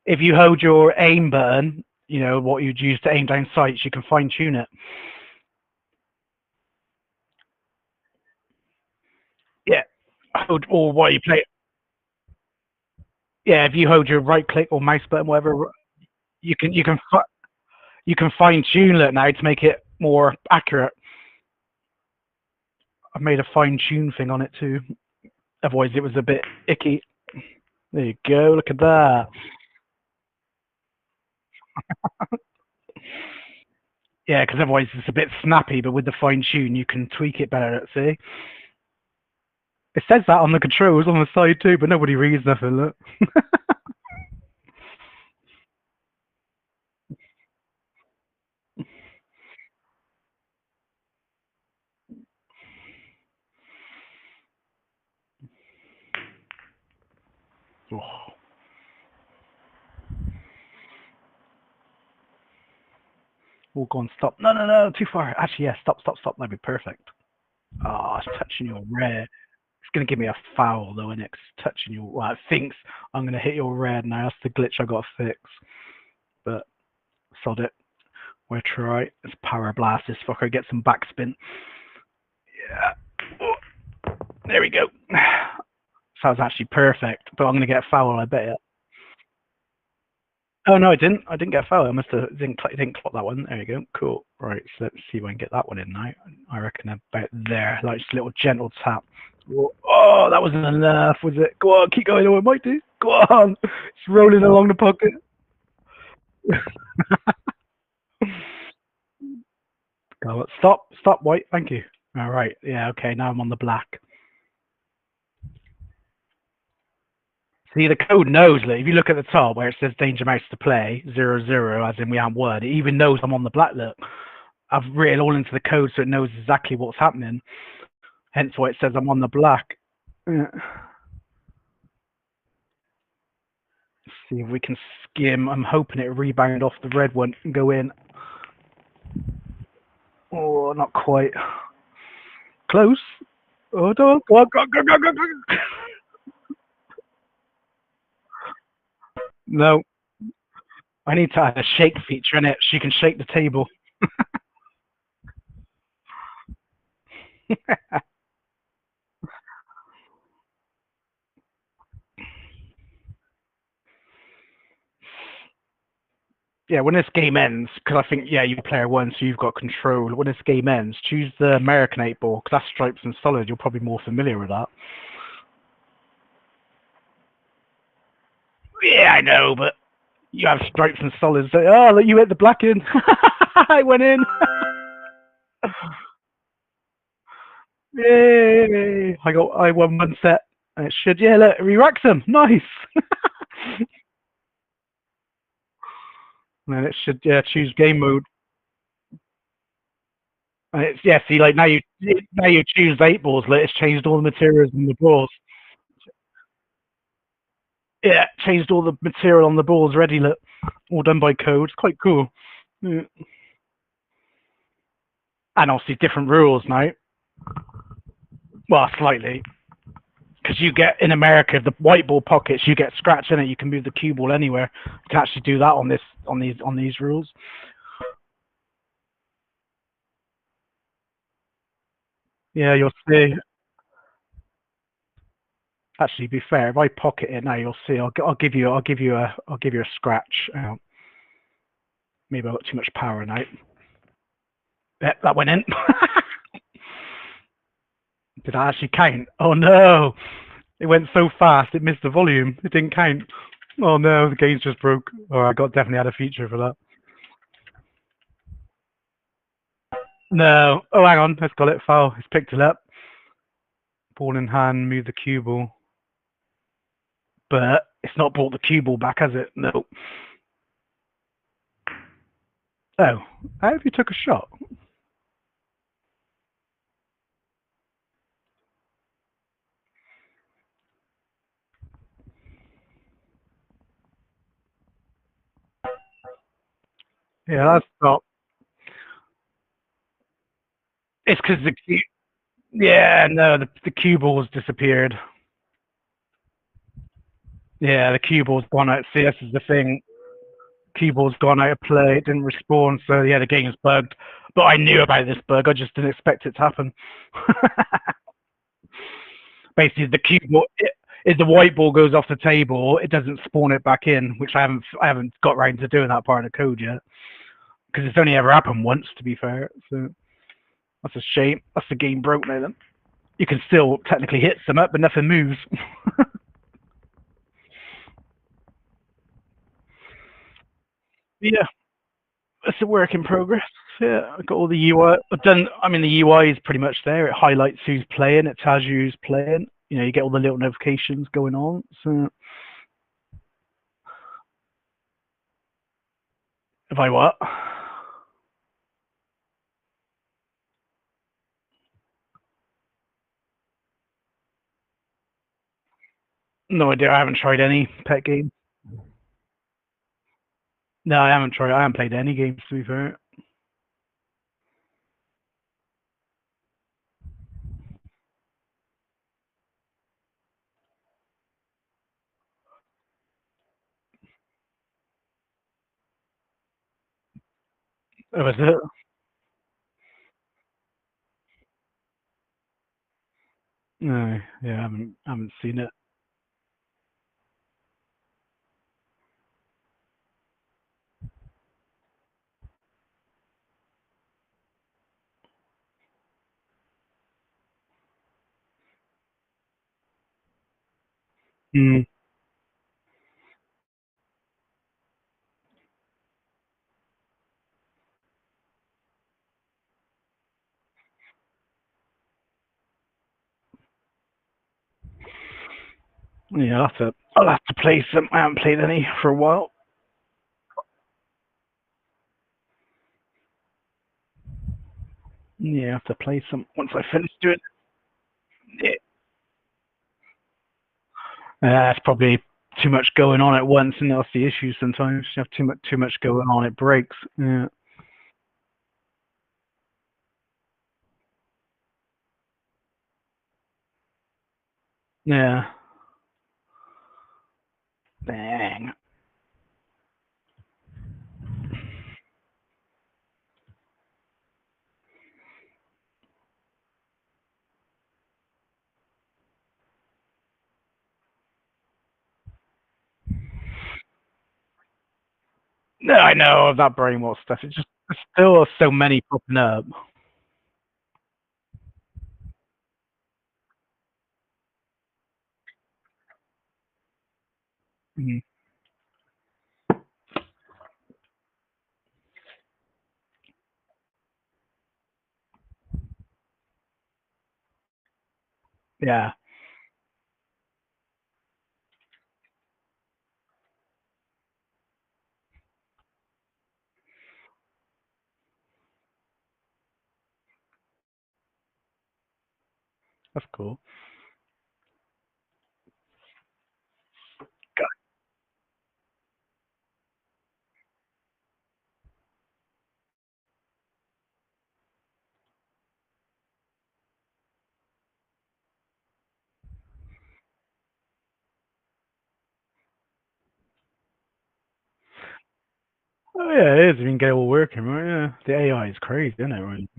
If you hold your aim button, what you'd use to aim down sights, you can fine tune it. Yeah. Hold or what you play. Yeah, if you hold your right click or mouse button, whatever, you can fine tune it now to make it more accurate. I've made a fine tune thing on it too. Otherwise, it was a bit icky. There you go. Look at that. Yeah, because otherwise it's a bit snappy, but with the fine tune, you can tweak it better. Let's see. It says that on the controls on the side too, but nobody reads nothing. Look. Oh. Oh, go on, stop. No, no, no, too far. Actually, yeah, stop, stop, stop. That'd be perfect. Oh, it's touching your red. It's going to give me a foul, though, and it's touching your... Well, it thinks I'm going to hit your red now. That's the glitch I got to fix. But, sod it. We'll try. Let's power blast this fucker. Get some backspin. Yeah. Oh, there we go. So that was actually perfect, but I'm going to get a foul, I bet you. Oh, no, I didn't. I didn't get a foul. I must have didn't clock that one. There you go. Cool. Right, so let's see if I can get that one in now. I reckon about there. Like just a little gentle tap. Oh, that wasn't enough, was it? Go on, keep going. Oh, it might do. Go on. It's rolling along the pocket. Go on. Stop. Stop, White. Thank you. All right. Yeah, okay. Now I'm on the black. See, the code knows, like, if you look at the top where it says danger mouse to play, 00, as in we have word, it even knows I'm on the black look. I've written all into the code so it knows exactly what's happening. Hence why it says I'm on the black. Yeah. See if we can skim. I'm hoping it rebound off the red one and go in. Oh, not quite. Close. Oh, don't. Go on, go, go, go, go, go. No, I need to add a shake feature in it. She can shake the table. Yeah, when this game ends, because I think, yeah, you're player one, so you've got control. When this game ends, choose the American 8 ball, because that's stripes and solid. You're probably more familiar with that. Yeah, I know, but you have stripes and solids. So, oh, look, you hit the black in. I went in. Yay! I won one set. And it should, yeah, look, re-racks them. Nice. and then it should choose game mode. And it's see like now you choose 8 balls. Like it's changed all the materials on the balls. Yeah, changed all the material on the balls. Ready, look, all done by code. It's quite cool. Yeah. And obviously different rules now. Well, slightly. Because you get in America the white ball pockets, you get scratch in it. You can move the cue ball anywhere. You can actually do that on these rules. Yeah, you'll see. Actually, to be fair, if I pocket it now, you'll see. I'll give you a scratch. Maybe I got too much power now. Yeah, that went in. Did I actually count? Oh no! It went so fast, it missed the volume. It didn't count. Oh no, the game's just broke. Oh, I got definitely had a feature for that. No. Oh, hang on. Let's got it. Foul. It's picked it up. Ball in hand. Move the cue ball. But it's not brought the cue ball back, has it? No. Oh, how have you took a shot? Yeah, that's not. It's because the cue. Yeah, no, the cue ball's disappeared. Yeah, the cue ball's gone out. See, this is the thing. Cue ball's gone out of play. It didn't respawn. So yeah, the game's bugged. But I knew about this bug. I just didn't expect it to happen. Basically, the cue ball. If the white ball goes off the table, it doesn't spawn it back in, which I haven't got round to doing that part of the code yet because it's only ever happened once. To be fair, so that's a shame. That's the game broke now. Then you can still technically hit some up, but nothing moves. Yeah, it's a work in progress. Yeah, I've got all the UI. I've done. I mean, the UI is pretty much there. It highlights who's playing. It tells you who's playing. You get all the little notifications going on. So if I what? No idea. I haven't tried any pet game. No, I haven't tried. I haven't played any games to be fair. That was it. No, yeah, I haven't seen it. Mm, yeah, I'll have to play some. I haven't played any for a while. Yeah, I have to play some once I finish doing it. It's probably too much going on at once, and that's the issue. Sometimes you have too much going on, it breaks. Yeah, yeah. Dang. No, I know that brainwash stuff. It's just there's still so many popping up. Mm, yeah, That's cool. Oh yeah, it is. If you can get it all working, right? Yeah, the AI is crazy, isn't it? Right?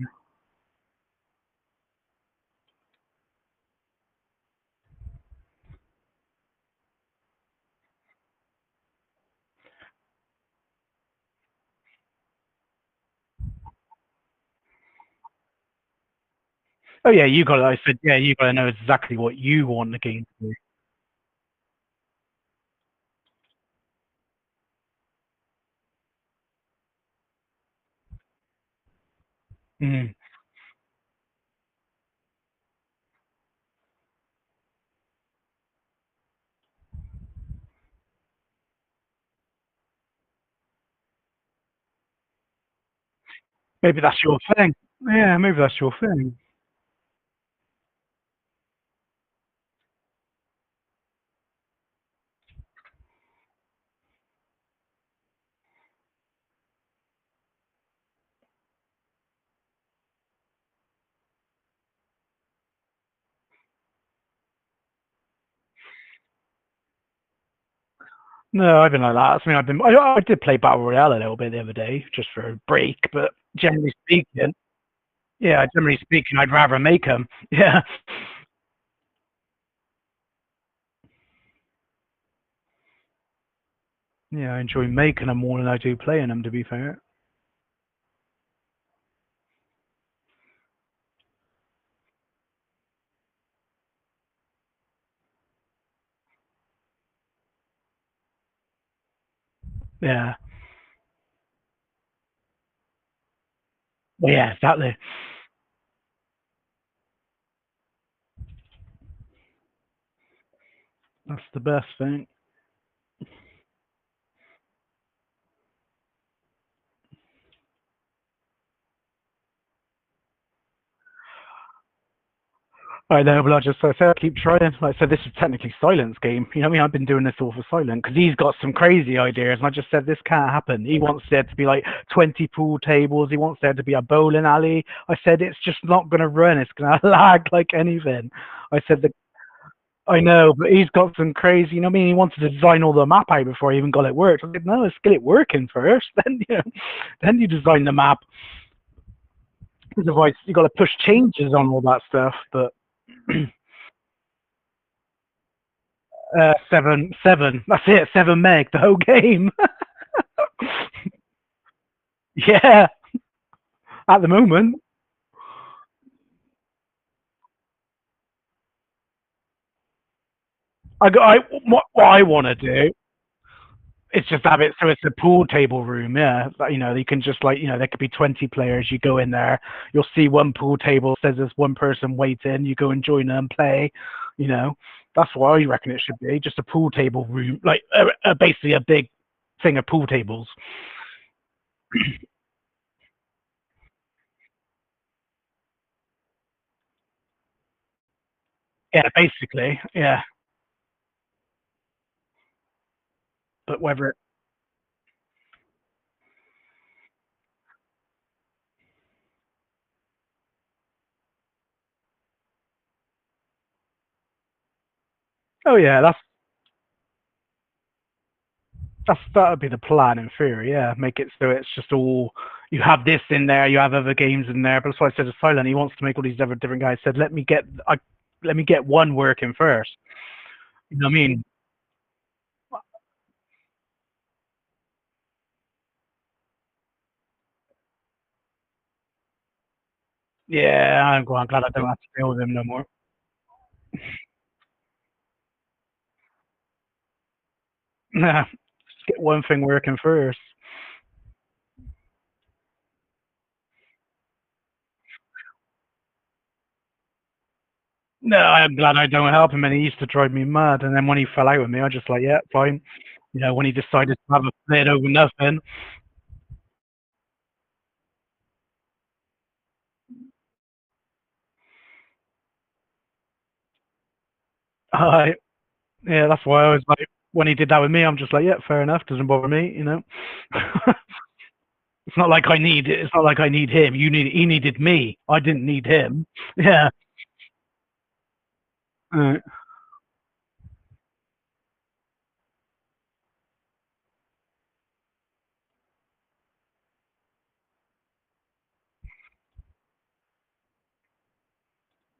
Oh yeah, you got. I said, yeah, you got to know exactly what you want the game to do. Mm. Maybe that's your thing. Yeah, maybe that's your thing. No, I've been like that. I mean, I did play Battle Royale a little bit the other day, just for a break. But generally speaking, yeah, generally speaking, I'd rather make them. Yeah, yeah, I enjoy making them more than I do playing them. To be fair. Yeah. Well, yeah, exactly. That's the best thing. I know, but I said, keep trying. Like I said, this is technically Silent's game. You know what I mean? I've been doing this all for Silent because he's got some crazy ideas, and I just said this can't happen. He wants there to be like 20 pool tables. He wants there to be a bowling alley. I said it's just not going to run. It's going to lag like anything. I said that I know, but he's got some crazy. You know what I mean? He wanted to design all the map out before he even got it worked. I said no, let's get it working first. Then then you design the map. Otherwise, you got to push changes on all that stuff. But 7. That's it. 7 meg the whole game. Yeah, at the moment, what I want to do is just have it so it's a pool table room. Yeah, you know, you can just like there could be 20 players. You go in there, you'll see one pool table says there's one person waiting. You go and join them, play. You know, that's what I reckon it should be. Just a pool table room, like basically a big thing of pool tables. Yeah, basically. Yeah, but whether oh yeah, that would be the plan in theory. Yeah, make it so it's just all you have this in there, you have other games in there. But that's why I said to Silent, he wants to make all these other different guys. Said let me get one working first. You know what I mean? Yeah, I'm glad I don't have to deal with him no more. Nah, just get one thing working first. No, I'm glad I don't help him, and he used to drive me mad. And then when he fell out with me, I just like, yeah, fine. You know, when he decided to have a split over nothing, I Yeah, that's why I was like, when he did that with me, I'm just like, yeah, fair enough, doesn't bother me, you know. It's not like I need it. It's not like I need him. He needed me. I didn't need him. Yeah. Uh,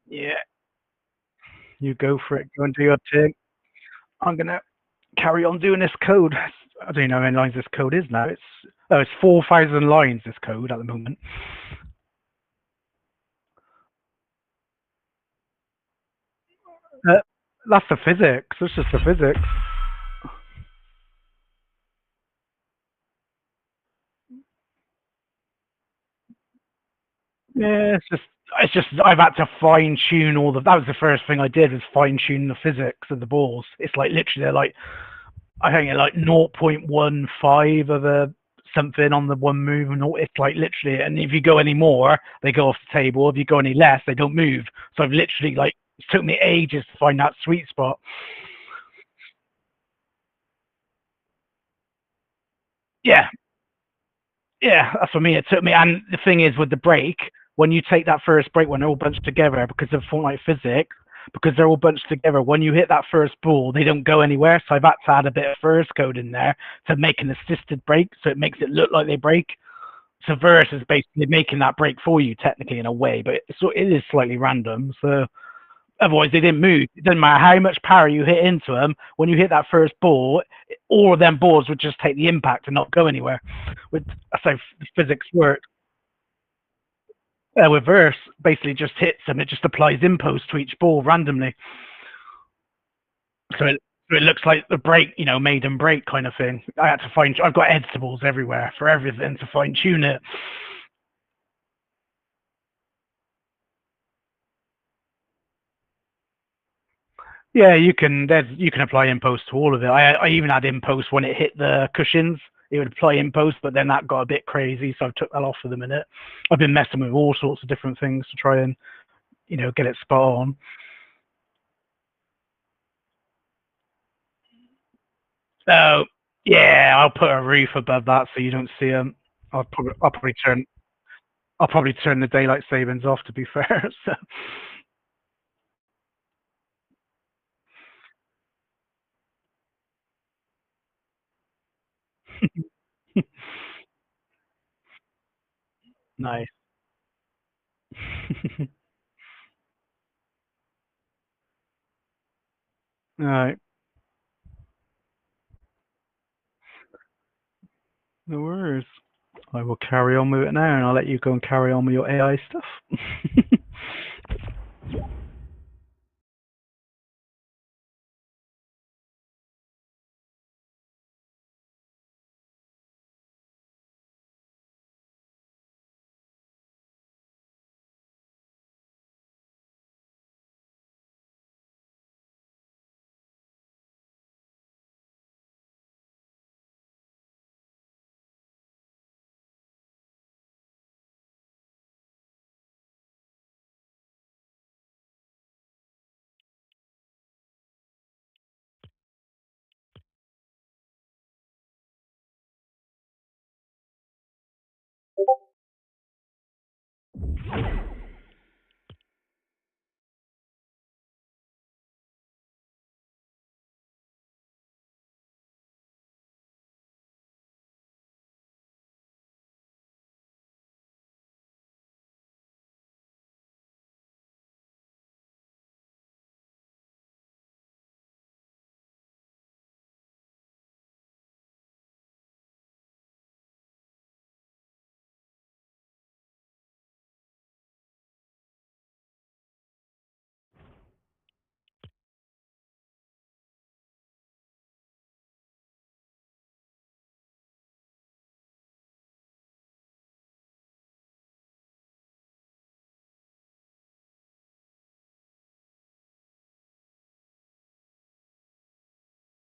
yeah. You go for it. Go and do your thing. I'm gonna carry on doing this code. I don't know how many lines this code is now. It's 4,000 lines. This code at the moment. Uh, that's the physics. That's just the physics. Yeah, it's just I've had to fine tune all the. That was the first thing I did was fine tune the physics of the balls. It's like literally they're like I think it's like 0.15 of a something on the one move, and it's like literally. And if you go any more, they go off the table. If you go any less, they don't move. So I've literally like it took me ages to find that sweet spot. Yeah, yeah, that's for me. It took me, and the thing is, with the break, when you take that first break, when they're all bunched together, because of Fortnite physics, because they're all bunched together, when you hit that first ball, they don't go anywhere. So I've had to add a bit of first code in there to make an assisted break, so it makes it look like they break. So Verse is basically making that break for you, technically in a way, but it is slightly random. So otherwise, they didn't move. It doesn't matter how much power you hit into them. When you hit that first ball, all of them balls would just take the impact and not go anywhere. That's how physics work. With Verse, basically just hits them. It just applies impulse to each ball randomly. So it looks like the break, made and break kind of thing. I had to find. I've got editables everywhere for everything to fine tune it. Yeah, you can apply impulse to all of it. I even had impulse when it hit the cushions. It would apply impulse, but then that got a bit crazy, so I took that off for the minute. I've been messing with all sorts of different things to try and get it spot on. So yeah, I'll put a roof above that so you don't see them. I'll probably turn the daylight savings off. To be fair, so nice. All right, no worries. I will carry on with it now, and I'll let you go and carry on with your AI stuff.